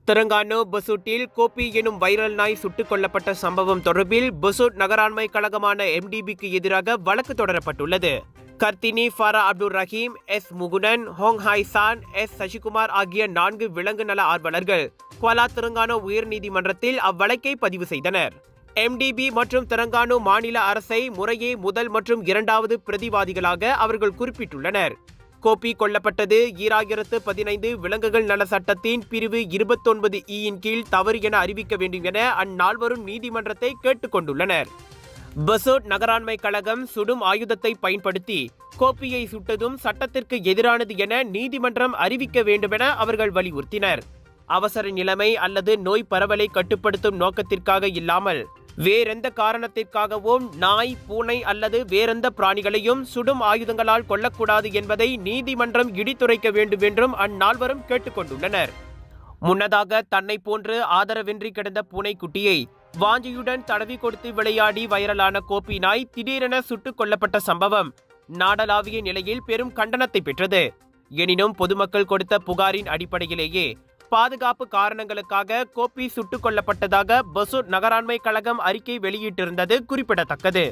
தெலங்கானா பசூட்டில் கோபி எனும் வைரல் நாய் சுட்டுக் கொல்லப்பட்ட சம்பவம் தொடர்பில் பசூட் நகராண்மை கழகமான MDBக்கு எதிராக வழக்கு தொடரப்பட்டுள்ளது. Kartini Farah Abdul Rahim, S Mukunan, Hong Hai Chan, S Sasikumar ஆகிய 4 விலங்கு நல ஆர்வலர்கள் குவாலா தெலங்கானா உயர்நீதிமன்றத்தில் அவ்வழக்கை பதிவு செய்தனர். MDB மற்றும் தெலங்கானா மாநில அரசை முறையே முதல் மற்றும் இரண்டாவது பிரதிவாதிகளாக அவர்கள் குறிப்பிட்டுள்ளனர். கோபி கொல்லப்பட்டது 2015 விலங்குகள் நல சட்டத்தின் பிரிவு 29E இன் கீழ் தவறு என அறிவிக்க வேண்டும் என அந்நால்வரும் நீதிமன்றத்தை கேட்டுக் கொண்டுள்ளனர். பசோட் நகராண்மை கழகம் சுடும் ஆயுதத்தை பயன்படுத்தி கோபியை சுட்டதும் சட்டத்திற்கு எதிரானது என நீதிமன்றம் அறிவிக்க வேண்டுமென அவர்கள் வலியுறுத்தினர். அவசர நிலைமை அல்லது நோய் பரவலை கட்டுப்படுத்தும் நோக்கத்திற்காக இல்லாமல் வேறெந்த காரணத்திற்காகவும் நாய், பூனை அல்லது வேறெந்த பிராணிகளையும் சுடும் ஆயுதங்களால் கொல்லக்கூடாது என்பதை நீதிமன்றம் இடித்துரைக்க வேண்டும் என்றும் அந்நால்வரும் கேட்டுக்கொண்டுள்ளனர். முன்னதாக தன்னை போன்று ஆதரவின்றி கிடந்த பூனைக்குட்டியை வாஞ்சியுடன் தடவி கொடுத்து விளையாடி வைரலான கோபி நாய் திடீரென சுட்டுக் கொல்லப்பட்ட சம்பவம் நாடளாவிய நிலையில் பெரும் கண்டனத்தை பெற்றது. எனினும் பொதுமக்கள் கொடுத்த புகாரின் அடிப்படையிலேயே பாதுகாப்பு காரணங்களுக்காக கோபி சுட்டுக் கொல்லப்பட்டதாக பசூட் நகராண்மை கழகம் அறிக்கை வெளியிட்டிருந்தது குறிப்பிடத்தக்கது.